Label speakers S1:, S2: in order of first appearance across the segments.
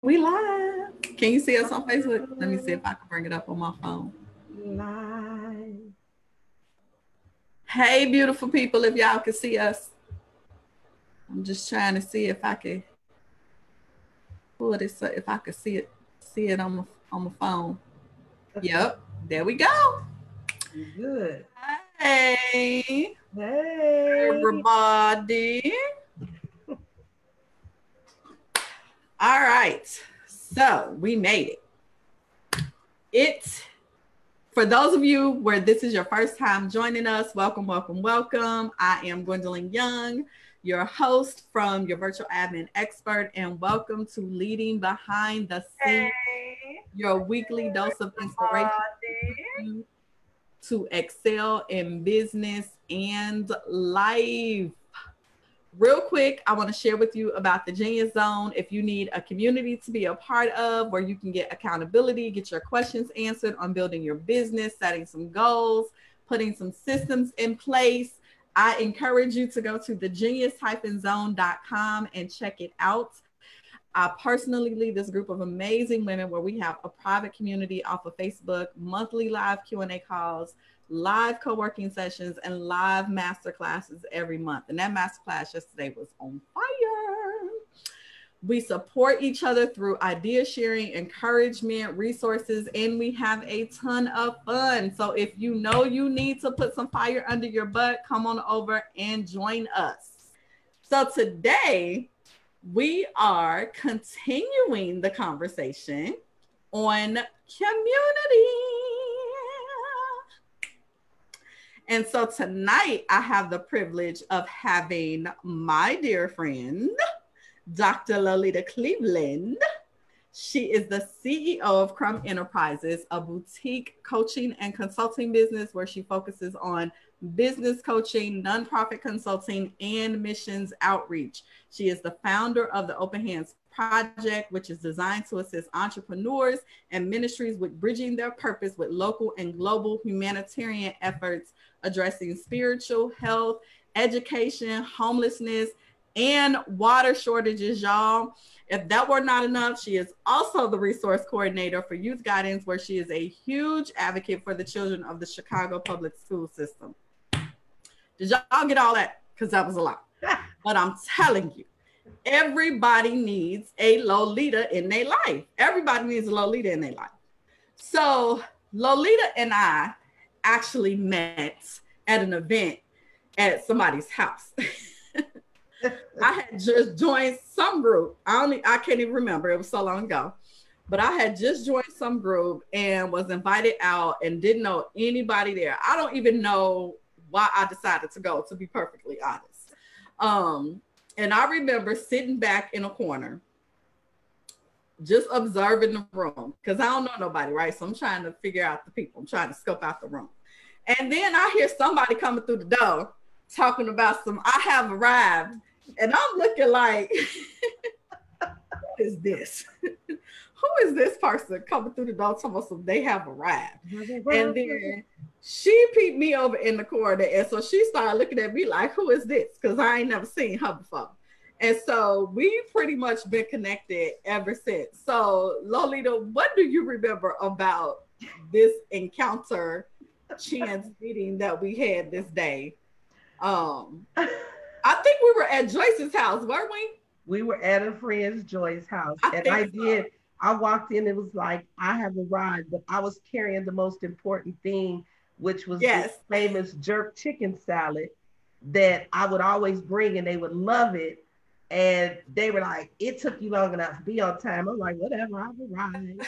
S1: We live. Can you see us on Facebook? Let me see if I can bring it up on my phone.
S2: Live.
S1: Hey, beautiful people, if y'all can see us. I'm just trying to see if I can pull this up, if I can see it on my phone. Yep, there we go.
S2: Good.
S1: Hey,
S2: Hey.
S1: everybody. All right, so we made it. For those of you where this is your first time joining us, welcome, welcome, welcome. I am Gwendolyn Young, your host from your virtual admin expert, and welcome to Leading Behind the Scenes, your weekly dose of inspiration to excel in business and life. Real quick, I want to share with you about the Genius Zone. If you need a community to be a part of where you can get accountability, get your questions answered on building your business, setting some goals, putting some systems in place, I encourage you to go to thegenius-zone.com and check it out. I personally lead this group of amazing women where we have a private community off of Facebook, monthly live Q&A calls, live co-working sessions, and live master classes every month. And that master class yesterday was on fire. We support each other through idea sharing, encouragement, resources, and we have a ton of fun. So if you know you need to put some fire under your butt, come on over and join us. So today, we are continuing the conversation on community. And so tonight I have the privilege of having my dear friend, Dr. Lolita Cleveland. She is the CEO of Crumb Enterprises, a boutique coaching and consulting business where she focuses on business coaching, nonprofit consulting, and missions outreach. She is the founder of the Open Hands Project, which is designed to assist entrepreneurs and ministries with bridging their purpose with local and global humanitarian efforts addressing spiritual health, education, homelessness, and water shortages, y'all. If that were not enough, she is also the resource coordinator for youth guidance, where she is a huge advocate for the children of the Chicago public school system. Did y'all get all that? Because that was a lot. But I'm telling you, everybody needs a Lolita in their life. Everybody needs a Lolita in their life. So Lolita and I actually met at an event at somebody's house. I had just joined some group. I can't even remember. It was so long ago. But I had just joined some group and was invited out and didn't know anybody there. I don't even know why I decided to go, to be perfectly honest. And I remember sitting back in a corner, just observing the room, because I don't know nobody, right? So I'm trying to figure out the people. I'm trying to scope out the room. And then I hear somebody coming through the door talking about I have arrived. And I'm looking like, who is this? Who is this person coming through the door talking about they have arrived? And then she peeped me over in the corner. And so she started looking at me like, who is this? Because I ain't never seen her before. And so we've pretty much been connected ever since. So Lolita, what do you remember about this encounter chance meeting that we had this day? I think we were at Joyce's house, weren't we?
S2: We were at a friend's Joyce's house. I walked in, it was like, I have arrived, but I was carrying the most important thing, which was this famous jerk chicken salad that I would always bring and they would love it. And they were like, it took you long enough to be on time. I'm like, whatever, I've arrived.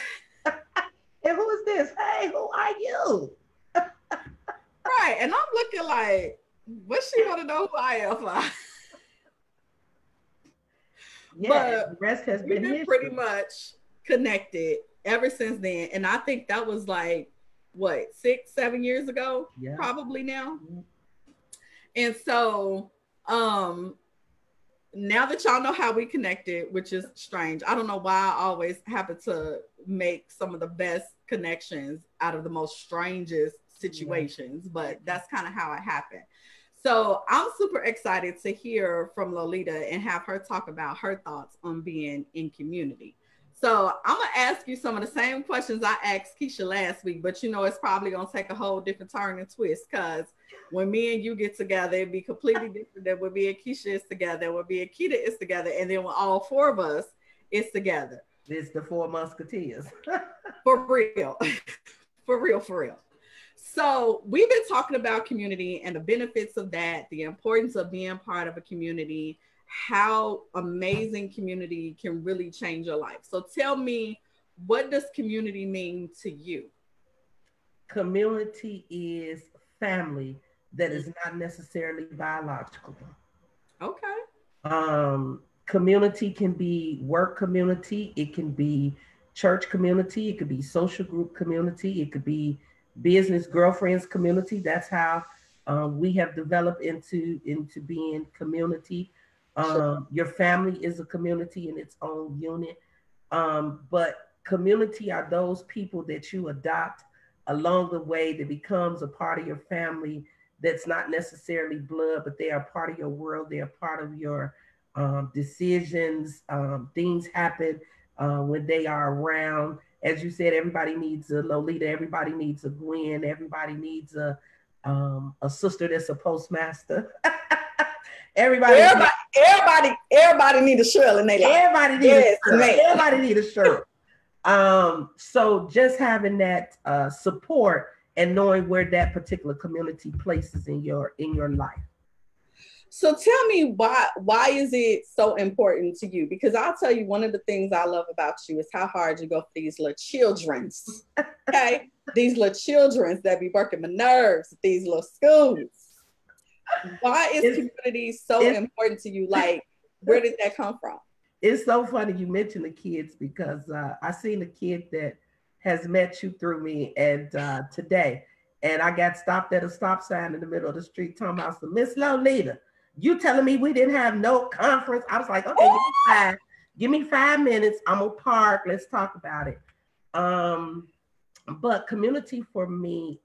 S2: And who is this? Hey, who are you?
S1: Right. And I'm looking like, what's she want to know who I am for?
S2: Yeah,
S1: but
S2: the rest has been
S1: pretty much connected ever since then. And I think that was like, what, 6-7 years ago? Yeah. Probably now. Mm-hmm. And so now that y'all know how we connected, which is strange, I don't know why I always happen to make some of the best connections out of the most strangest situations, but that's kind of how it happened. So I'm super excited to hear from Lolita and have her talk about her thoughts on being in community. So I'm gonna ask you some of the same questions I asked Keisha last week, but you know it's probably gonna take a whole different turn and twist because when me and you get together, it'd be completely different than when me and Keisha is together, when me and Keita is together, and then when all four of us is together.
S2: It's the Four Musketeers.
S1: For real. For real, for real. So we've been talking about community and the benefits of that, the importance of being part of a community, how amazing community can really change your life. So tell me, what does community mean to you?
S2: Community is family that is not necessarily biological.
S1: Okay.
S2: Community can be work community, it can be church community, it could be social group community, it could be business girlfriends community. That's how we have developed into being community.
S1: Sure.
S2: Your family is a community in its own unit, but community are those people that you adopt along the way that becomes a part of your family that's not necessarily blood, but they are part of your world. They are part of your decisions. Things happen when they are around. As you said, everybody needs a Lolita. Everybody needs a Gwen. Everybody needs a sister that's a postmaster. everybody,
S1: everybody need a Shirley in their life.
S2: Everybody need a Shirley. Everybody need a Shirley. So just having that support and knowing where that particular community places in your life.
S1: So tell me why is it so important to you? Because I'll tell you, one of the things I love about you is how hard you go for these little children's. Okay, these little children's that be working my nerves, these little schools. Why is community so important to you? Like, where did that come from?
S2: It's so funny you mentioned the kids because I seen a kid that has met you through me and today, and I got stopped at a stop sign in the middle of the street talking about some Miss Lolita. You telling me we didn't have no conference? I was like, okay, give me 5 minutes. I'm gonna park. Let's talk about it. But community for me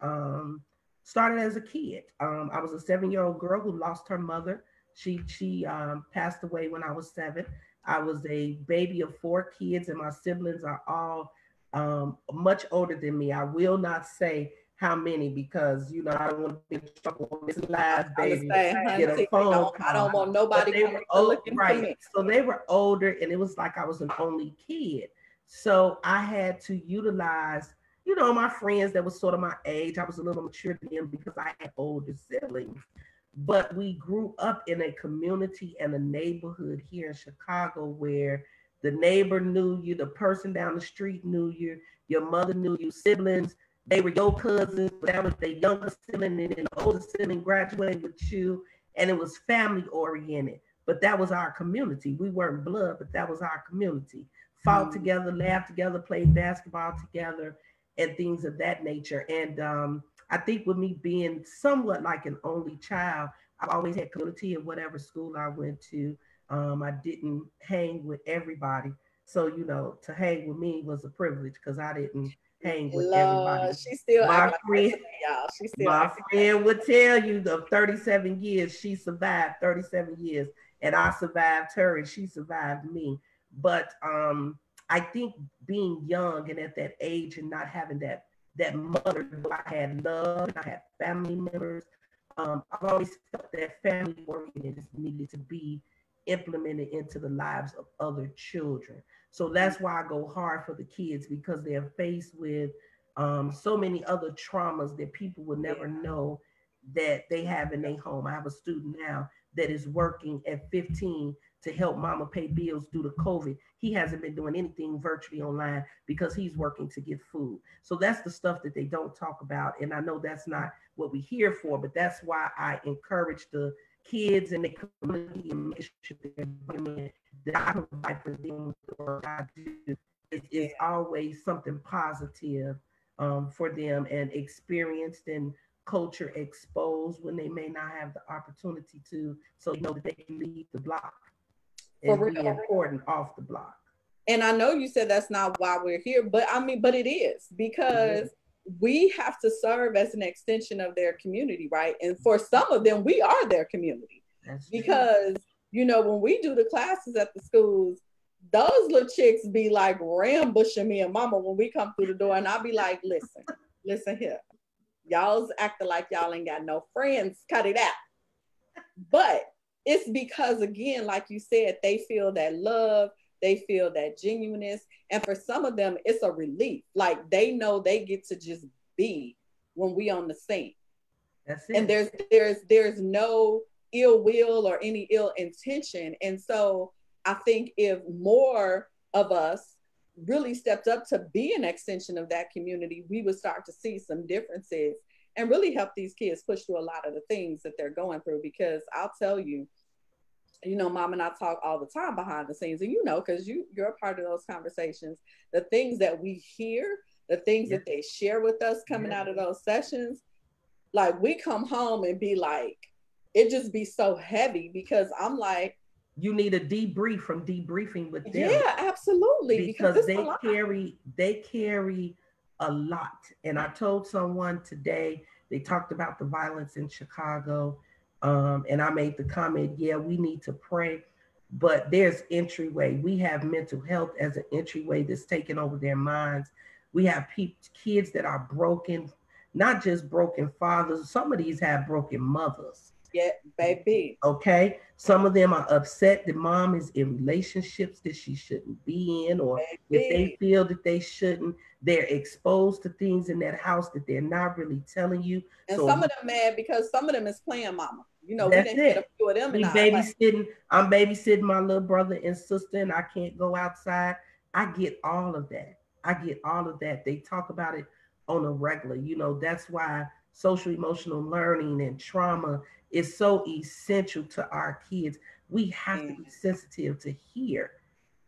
S2: started as a kid. I was a 7-year-old girl who lost her mother. She passed away when I was 7. I was a baby of 4 kids, and my siblings are all much older than me. I will not say how many because I don't want to be in trouble on this live, baby. Get a phone call.
S1: I don't want nobody looking for me.
S2: So they were older, and it was like I was an only kid. So I had to utilize, my friends that was sort of my age. I was a little mature than them because I had older siblings. But we grew up in a community and a neighborhood here in Chicago where the neighbor knew you, the person down the street knew you, your mother knew you, siblings, they were your cousins, but that was the younger sibling, and then the older sibling graduated with you, and it was family oriented. But that was our community. We weren't blood, but that was our community. Fought together, laughed together, played basketball together, and things of that nature. And I think with me being somewhat like an only child, I've always had community in whatever school I went to. I didn't hang with everybody. So, to hang with me was a privilege because I didn't hang with everybody.
S1: She still my friend, y'all. She still
S2: my friend would tell you the 37 years she survived 37 years, and I survived her, and she survived me. But I think being young and at that age and not having that mother, I had love, and I had family members. I've always felt that family oriented needed to be implemented into the lives of other children. So that's why I go hard for the kids because they're faced with so many other traumas that people would never know that they have in their home. I have a student now that is working at 15 to help mama pay bills due to COVID. He hasn't been doing anything virtually online because he's working to get food. So that's the stuff that they don't talk about. And I know that's not what we're here for, but that's why I encourage the kids and the community and make sure that I provide for them what I do. It's always something positive for them and experienced and culture exposed when they may not have the opportunity to, so that they can leave the block and be important off the block.
S1: And I know you said that's not why we're here, but but it is because we have to serve as an extension of their community, right? And for some of them, we are their community. That's because, when we do the classes at the schools, those little chicks be like rambushing me and mama when we come through the door, and I'll be like, listen here. Y'all's acting like y'all ain't got no friends. Cut it out. But it's because, again, like you said, they feel that love, they feel that genuineness. And for some of them, it's a relief. Like they know they get to just be when we on the scene.
S2: That's it.
S1: And there's no ill will or any ill intention. And so I think if more of us really stepped up to be an extension of that community, we would start to see some differences and really help these kids push through a lot of the things that they're going through. Because I'll tell you, Mom and I talk all the time behind the scenes, and because you're a part of those conversations, the things that we hear, the things that they share with us coming out of those sessions, like we come home and be like, it just be so heavy, because I'm like,
S2: you need a debrief from debriefing with them.
S1: Yeah, absolutely.
S2: Because they carry a lot. And I told someone today, they talked about the violence in Chicago. And I made the comment, yeah, we need to pray, but there's entryway. We have mental health as an entryway that's taken over their minds. We have kids that are broken, not just broken fathers. Some of these have broken mothers.
S1: Yeah, baby.
S2: Okay. Some of them are upset that mom is in relationships that she shouldn't be in, or if they feel that they shouldn't, they're exposed to things in that house that they're not really telling you.
S1: And some of them mad because some of them is playing mama. We
S2: didn't
S1: get a few of them.
S2: I'm babysitting my little brother and sister, and I can't go outside. I get all of that. They talk about it on a regular. That's why social emotional learning and trauma is so essential to our kids. We have to be sensitive to hear.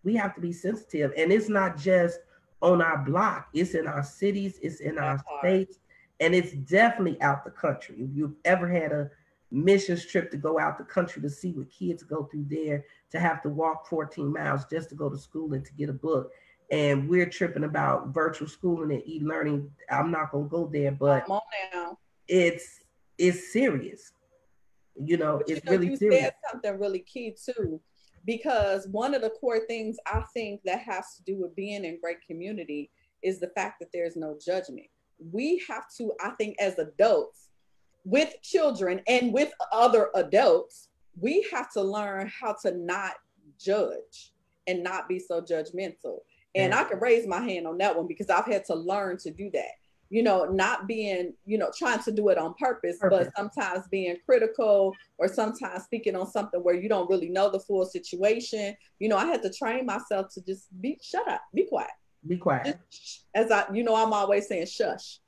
S2: We have to be sensitive. And it's not just on our block. It's in our cities. It's in our states. And it's definitely out the country. If you've ever had a missions trip to go out the country to see what kids go through there, to have to walk 14 miles just to go to school and to get a book. And we're tripping about virtual schooling and e-learning. I'm not going to go there, but it's serious. It's really serious. You
S1: said something really key too, because one of the core things I think that has to do with being in great community is the fact that there's no judgment. We have to, I think, as adults, with children and with other adults, we have to learn how to not judge and not be so judgmental. And I can raise my hand on that one, because I've had to learn to do that. Not being, trying to do it on purpose, but sometimes being critical, or sometimes speaking on something where you don't really know the full situation. I had to train myself to just shut up, be quiet.
S2: Be quiet.
S1: As I'm always saying, shush,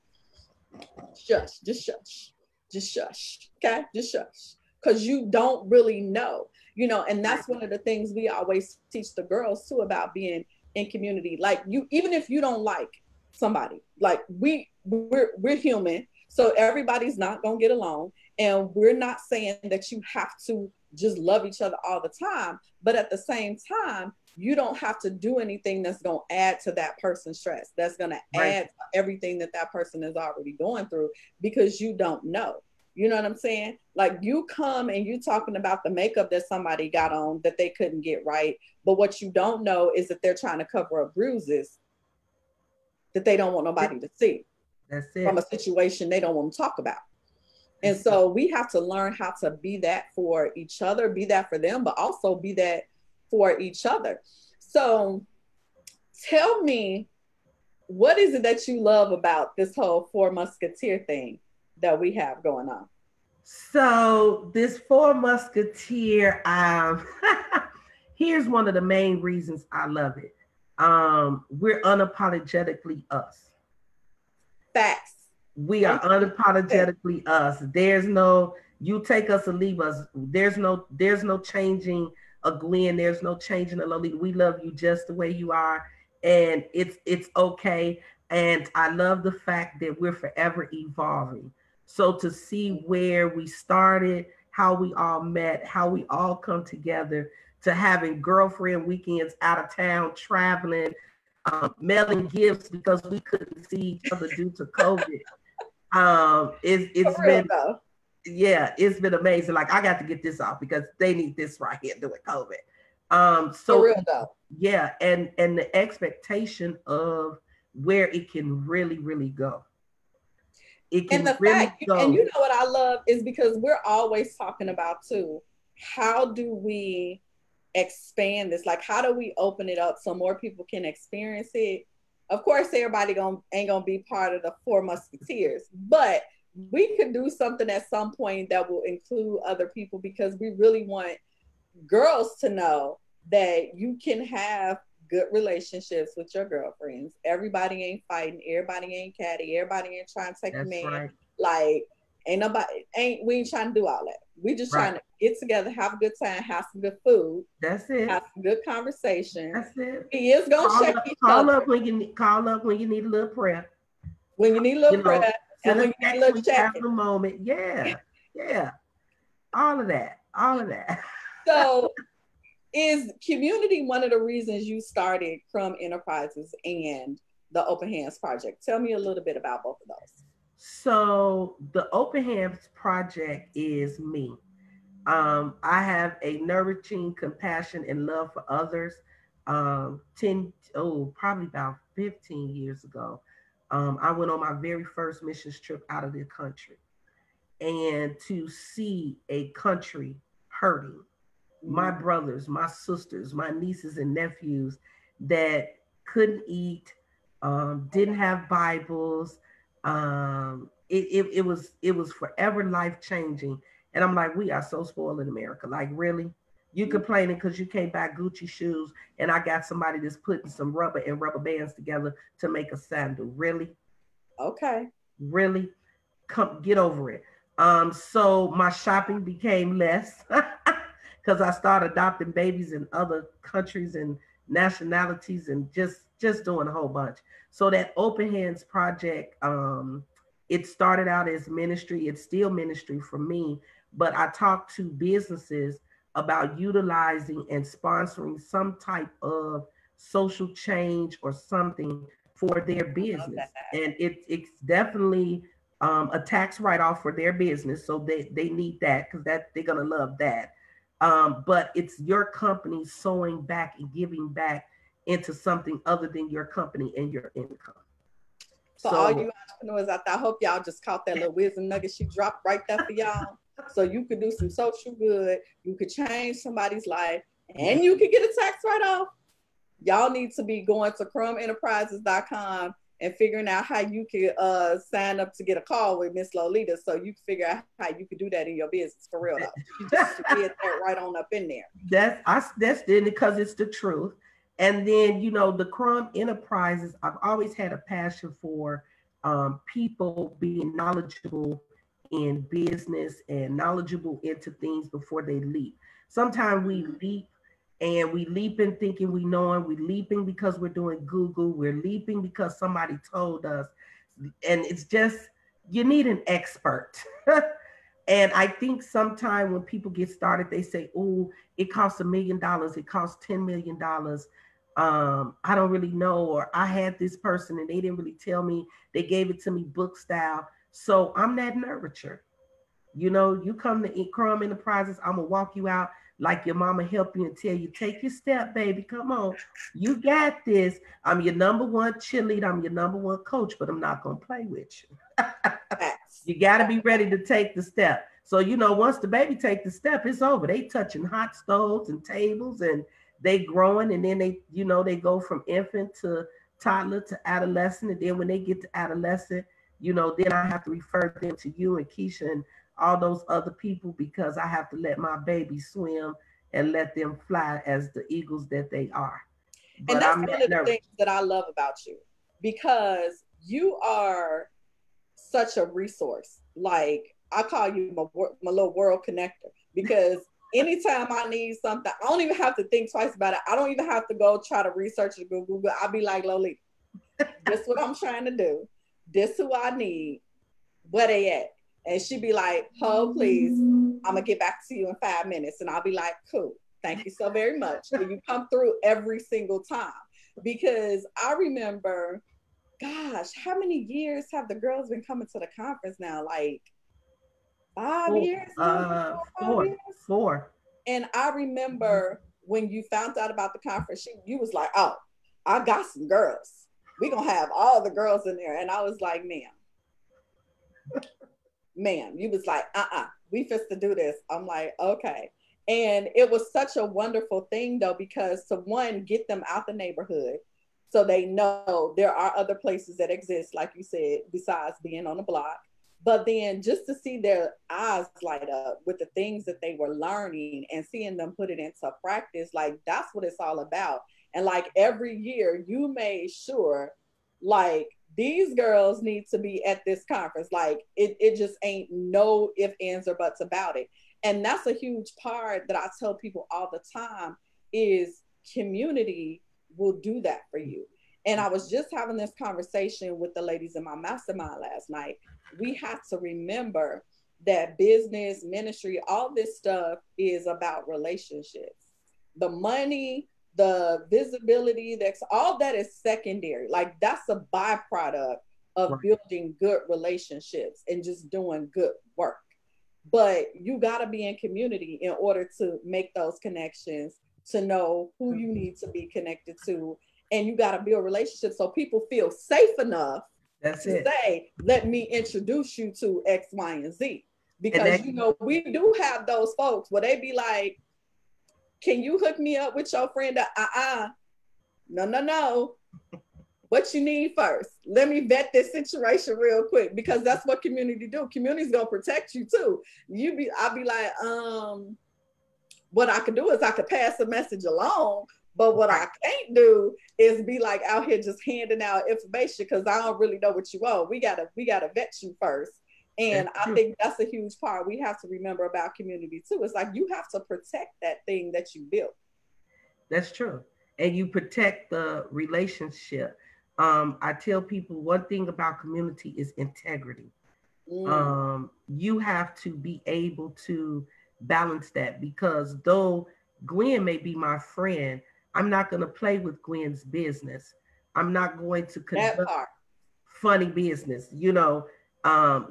S1: shush, just shush, just shush. Okay, just shush, because you don't really know. And that's one of the things we always teach the girls too about being in community. Like, even if you don't like somebody, like we're human, so everybody's not gonna get along, and we're not saying that you have to just love each other all the time, but at the same time, you don't have to do anything that's gonna add to that person's stress, that's gonna add to everything that person is already going through, because you don't know. You know what I'm saying? Like, you come and you talking about the makeup that somebody got on that they couldn't get right, but what you don't know is that they're trying to cover up bruises that they don't want nobody to see.
S2: That's it.
S1: From a situation they don't want to talk about. And so we have to learn how to be that for each other, be that for them, but also be that for each other. So tell me, what is it that you love about this whole Four Musketeer thing that we have going on?
S2: So this Four Musketeer, here's one of the main reasons I love it. We're unapologetically us.
S1: Facts.
S2: We are unapologetically us. There's no, you take us or leave us. There's no changing a Glenn. There's no changing a Lolita. We love you just the way you are. And it's okay. And I love the fact that we're forever evolving. So to see where we started, how we all met, how we all come together, to having girlfriend weekends out of town, traveling, mailing gifts because we couldn't see each other due to COVID. It's been amazing. Like, I got to get this off because they need this right here doing COVID. So
S1: for real though.
S2: yeah, and the expectation of where it can really, really go. It
S1: And
S2: can
S1: the
S2: really
S1: fact, and
S2: go.
S1: you know what I love is because we're always talking about too, how do we expand this? Like, how do we open it up so more people can experience it? Of course, everybody ain't gonna be part of the Four Musketeers, but we could do something at some point that will include other people because we really want girls to know that you can have good relationships with your girlfriends. Everybody ain't fighting, everybody ain't catty, everybody ain't trying to take your
S2: That's
S1: man.
S2: right.
S1: Like, ain't nobody ain't we ain't trying to do all that. We just
S2: Right.
S1: trying to get together, have a good time, have some good food,
S2: That's it.
S1: have some good conversation.
S2: That's it.
S1: He is gonna check each
S2: Call
S1: other
S2: up when you call up when you need a little prayer.
S1: when you need a little
S2: You know,
S1: prayer and
S2: send a
S1: when you need a
S2: text
S1: little
S2: when you have
S1: checking.
S2: a moment. Yeah, yeah. All of that. All of that.
S1: So is community one of the reasons you started Crumb Enterprises and the Open Hands Project? Tell me a little bit about both of those.
S2: So the Open Hands Project is me. I have a nourishing compassion and love for others. 10, probably about 15 years ago, I went on my very first missions trip out of the country. And to see a country hurting, my
S1: Mm.
S2: brothers, my sisters, my nieces and nephews that couldn't eat, didn't have Bibles. It was forever life changing. And I'm like, we are so spoiled in America. Like, really? You complaining because you can't buy Gucci shoes, and I got somebody that's putting some rubber and rubber bands together to make a sandal. Really?
S1: Okay.
S2: Really? Come get over it. So my shopping became less because I started adopting babies in other countries and nationalities and just doing a whole bunch. So that Open Hands project, it started out as ministry. It's still ministry for me, but I talk to businesses about utilizing and sponsoring some type of social change or something for their
S1: Love
S2: business.
S1: that.
S2: And it's definitely a tax write-off for their business, so they need that because that they're gonna love that. But it's your company sewing back and giving back into something other than your company and your income.
S1: For all
S2: So
S1: you entrepreneurs out there, I hope y'all just caught that little wisdom nugget she dropped right there for y'all. So you could do some social good, you could change somebody's life,
S2: yeah,
S1: and you could get a tax write-off. Y'all need to be going to crumbenterprises.com and figuring out how you can sign up to get a call with Miss Lolita so you can figure out how you could do that in your business for real though. She just did that right on up in there.
S2: that's it because it's the truth. And then the Crumb Enterprises, I've always had a passion for people being knowledgeable in business and knowledgeable into things before they leap. Sometimes we leap and we leaping thinking we know, and we leaping because we're doing Google, we're leaping because somebody told us, and it's just you need an expert. And I think sometimes when people get started, they say, "Oh, it costs $1 million. It costs $10 million. I don't really know, or I had this person and they didn't really tell me. They gave it to me book style." So I'm that nurturer. You come to Crumb Enterprises, I'm gonna walk you out like your mama help you and tell you, take your step, baby. Come on. You got this. I'm your number one cheerleader. I'm your number one coach, but I'm not gonna play with you.
S1: Facts.
S2: You gotta be ready to take the step. So, once the baby take the step, it's over. They touching hot stoves and tables and they growing, and then they go from infant to toddler to adolescent. And then when they get to adolescent, then I have to refer them to you and Keisha and all those other people because I have to let my baby swim and let them fly as the eagles that they are.
S1: And
S2: But
S1: that's
S2: I'm
S1: one
S2: that
S1: of the
S2: nervous.
S1: things that I love about you because you are such a resource. Like I call you my little world connector because anytime I need something, I don't even have to think twice about it. I don't even have to go try to research it, go Google. I'll be like, Lolita, this what I'm trying to do. This who I need. Where they at? And she'd be like, "Oh, please, I'm gonna get back to you in 5 minutes." And I'll be like, "Cool, thank you so very much." And you come through every single time because I remember, gosh, how many years have the girls been coming to the conference now? Like 5
S2: Four,
S1: years now, 5
S2: four,
S1: years.
S2: four.
S1: And I remember when you found out about the conference, you was like, oh, I got some girls. We gonna have all the girls in there. And I was like, ma'am, you was like, we fist to do this. I'm like, okay. And it was such a wonderful thing though, because to one, get them out the neighborhood so they know there are other places that exist, like you said, besides being on the block. But then just to see their eyes light up with the things that they were learning and seeing them put it into practice, like that's what it's all about. And like every year you made sure like these girls need to be at this conference. Like it just ain't no ifs, ands, or buts about it. And that's a huge part that I tell people all the time is community will do that for you. And I was just having this conversation with the ladies in my mastermind last night. We have to remember that business, ministry, all this stuff is about relationships. The money, the visibility, that's all that is secondary. Like that's a byproduct of building good relationships and just doing good work. But you got to be in community in order to make those connections, to know who you need to be connected to. And you got to build relationships so people feel safe enough to say, let me introduce you to X, Y, and Z. Because, you know, we do have those folks where they be like, can you hook me up with your friend? No. What you need first? Let me vet this situation real quick, because that's what community do. Community's gonna protect you too. I'll be like, what I could do is I could pass the message along, but what I can't do is be like out here just handing out information because I don't really know what you want. We gotta vet you first. And I think that's a huge part we have to remember about community too. It's like you have to protect that thing that you built.
S2: That's true. And you protect the relationship. I tell people one thing about community is integrity. You have to be able to balance that, because though Gwen may be my friend, I'm not going to play with Gwen's business. I'm not going to conduct funny business. You know,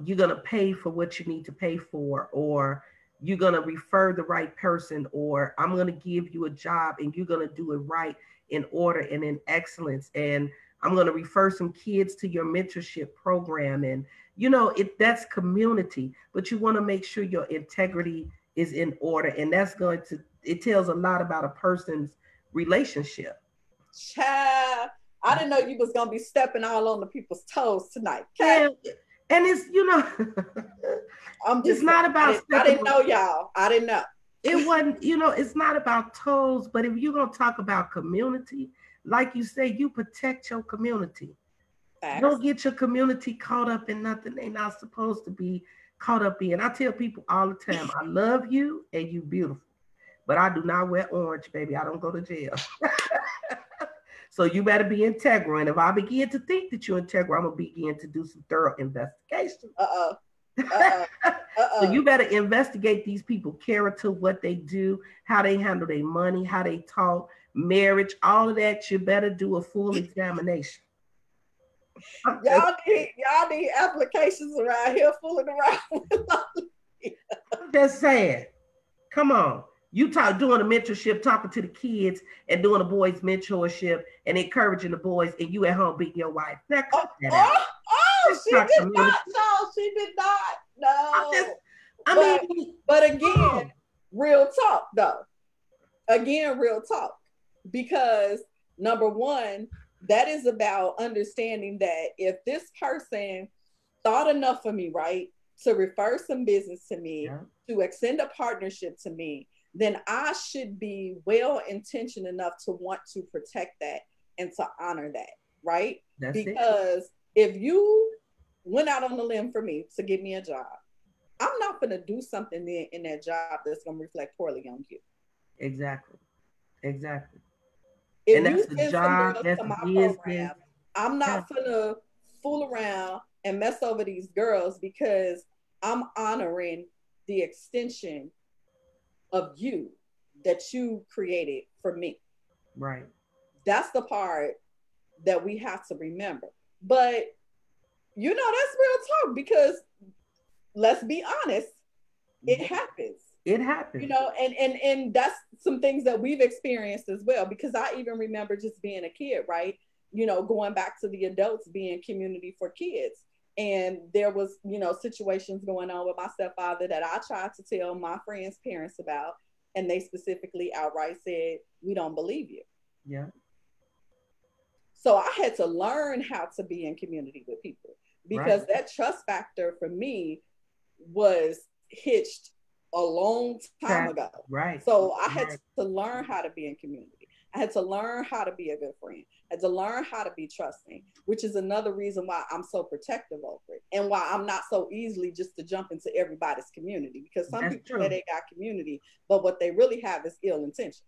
S2: you're going to pay for what you need to pay for, or you're going to refer the right person, or I'm going to give you a job and you're going to do it right in order and in excellence. And I'm going to refer some kids to your mentorship program. And, you know, that's community, but you want to make sure your integrity is in order. And it tells a lot about a person's relationship.
S1: Child, I didn't know you was going to be stepping all on the people's toes tonight.
S2: Okay? Yeah. And it's, you know, it's not about,
S1: I didn't know y'all. I didn't know.
S2: It wasn't, you know, it's not about toes, but if you're going to talk about community, like you say, you protect your community. Facts. Don't get your community caught up in nothing they're not supposed to be caught up in. I tell people all the time, I love you and you beautiful, but I do not wear orange, baby. I don't go to jail. So you better be integral. And if I begin to think that you're integral, I'm going to begin to do some thorough investigation. So you better investigate these people's character, what they do, how they handle their money, how they talk, marriage, all of that. You better do a full examination.
S1: Y'all need applications around here fooling around.
S2: I'm just saying. Come on. You doing a mentorship, talking to the kids and doing a boys mentorship and encouraging the boys, and you at home beating your wife. Now, cut that out.
S1: She did not. No, she did not. No. But again, real talk though. Again, real talk. Because number one, that is about understanding that if this person thought enough of me, right, to refer some business to me, to extend a partnership to me, then I should be well-intentioned enough to want to protect that and to honor that, right? Because if you went out on a limb for me to give me a job, I'm not going to do something in that job that's going to reflect poorly on you.
S2: Exactly.
S1: If you send some girls to my program, I'm not going to fool around and mess over these girls, because I'm honoring the extension of you that you created for me.
S2: Right.
S1: That's the part that we have to remember. But, that's real talk, because let's be honest, it happens.
S2: It happens.
S1: You know, and that's some things that we've experienced as well, because I even remember just being a kid, right? You know, going back to the adults being community for kids. And there was, you know, situations going on with my stepfather that I tried to tell my friends' parents about, and they specifically outright said, "We don't believe you."
S2: Yeah.
S1: So I had to learn how to be in community with people, because
S2: right.
S1: that trust factor for me was hitched a long time ago.
S2: Right.
S1: So I had
S2: Right.
S1: to learn how to be in community. I had to learn how to be a good friend. I had to learn how to be trusting, which is another reason why I'm so protective over it, and why I'm not so easily just to jump into everybody's community, because some
S2: That's
S1: people
S2: true.
S1: say they got community, but what they really have is ill intention.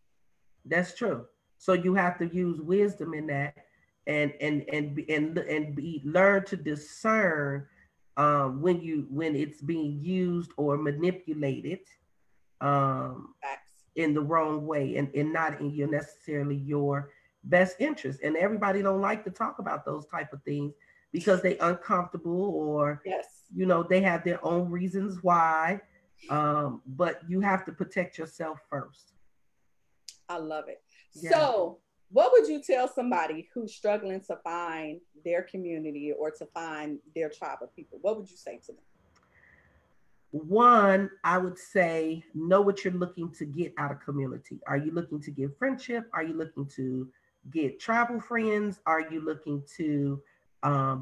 S2: That's true. So you have to use wisdom in that, and learn to discern when it's being used or manipulated um,
S1: Facts.
S2: in the wrong way, and not in your necessarily your best interest. And everybody don't like to talk about those type of things because they uncomfortable, or
S1: Yes.
S2: they have their own reasons why. But you have to protect yourself first.
S1: I love it.
S2: Yeah.
S1: So, what would you tell somebody who's struggling to find their community or to find their tribe of people? What would you say to them?
S2: One, I would say, know what you're looking to get out of community. Are you looking to get friendship? Are you looking to get travel friends? Are you looking to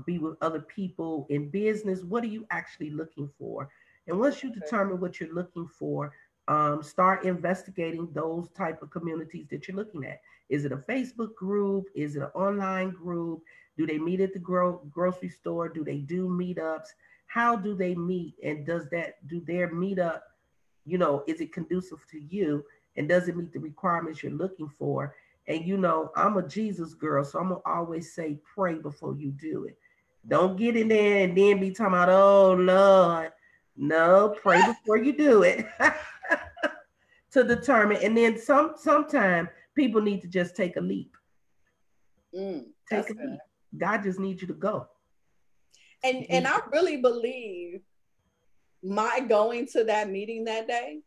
S2: be with other people in business? What are you actually looking for? And once you
S1: Okay.
S2: determine what you're looking for, start investigating those type of communities that you're looking at. Is it a Facebook group? Is it an online group? Do they meet at the grocery store? Do they do meetups? How do they meet, and do their meetup, is it conducive to you, and does it meet the requirements you're looking for? And I'm a Jesus girl, so I'm gonna always say pray before you do it. Don't get in there and then be talking about, oh Lord. No, pray before you do it. To determine, and then sometime people need to just take a leap. Take
S1: That's
S2: a
S1: good.
S2: leap. God just needs you to go.
S1: And I really believe my going to that meeting that day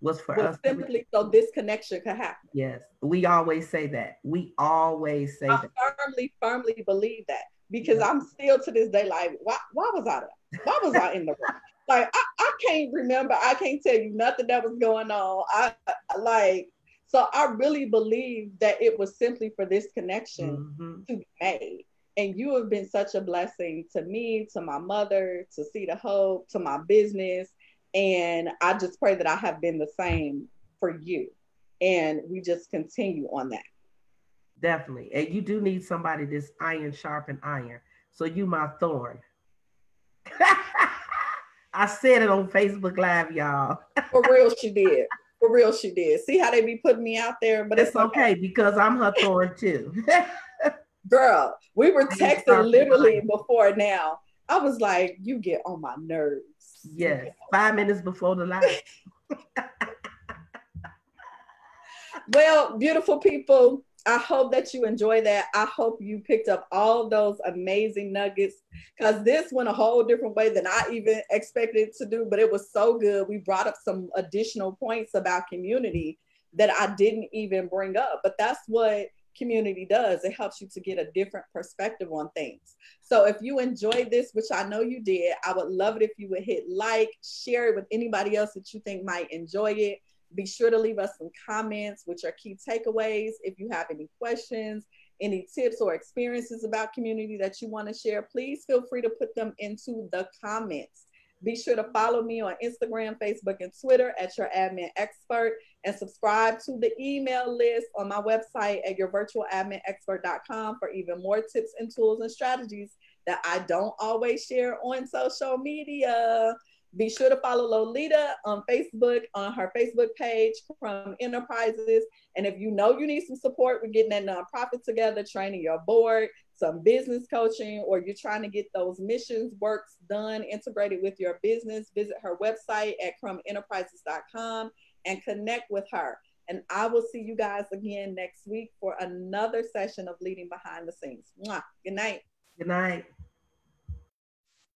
S2: Was for
S1: was
S2: us to
S1: simply so this connection could happen.
S2: Yes, we always say that. We always say
S1: I
S2: that.
S1: firmly believe that, because
S2: Yeah.
S1: I'm still to this day like, why was I there? Why was I in the room? Like, I can't remember. I can't tell you nothing that was going on. So I really believe that it was simply for this connection
S2: Mm-hmm.
S1: to be made. And you have been such a blessing to me, to my mother, to See the Hope, to my business. And I just pray that I have been the same for you. And we just continue on that.
S2: Definitely. And you do need somebody that's iron sharpen iron. So you my thorn. I said it on Facebook Live, y'all.
S1: For real, she did. For real, she did. See how they be putting me out there, but
S2: It's
S1: it's okay.
S2: okay because I'm her thorn too.
S1: Girl, we were
S2: Iron
S1: texting
S2: sharpen
S1: literally
S2: iron.
S1: before now. I was like, you get on my nerves.
S2: Yes. 5 minutes before the live.
S1: Well, beautiful people, I hope that you enjoy that. I hope you picked up all those amazing nuggets, because this went a whole different way than I even expected it to do, but it was so good. We brought up some additional points about community that I didn't even bring up, but that's what community does. It helps you to get a different perspective on things. So if you enjoyed this, which I know you did, I would love it if you would hit like, share it with anybody else that you think might enjoy it. Be sure to leave us some comments, which are key takeaways. If you have any questions, any tips or experiences about community that you want to share, please feel free to put them into the comments. Be sure to follow me on Instagram, Facebook, and Twitter at Your Admin Expert, and subscribe to the email list on my website at yourvirtualadminexpert.com for even more tips and tools and strategies that I don't always share on social media. Be sure to follow Lolita on Facebook, on her Facebook page, Crumb Enterprises. And if you know you need some support with getting that nonprofit together, training your board, some business coaching, or you're trying to get those missions works done, integrated with your business, visit her website at crumbenterprises.com and connect with her. And I will see you guys again next week for another session of Leading Behind the Scenes. Mwah. Good night.
S2: Good night.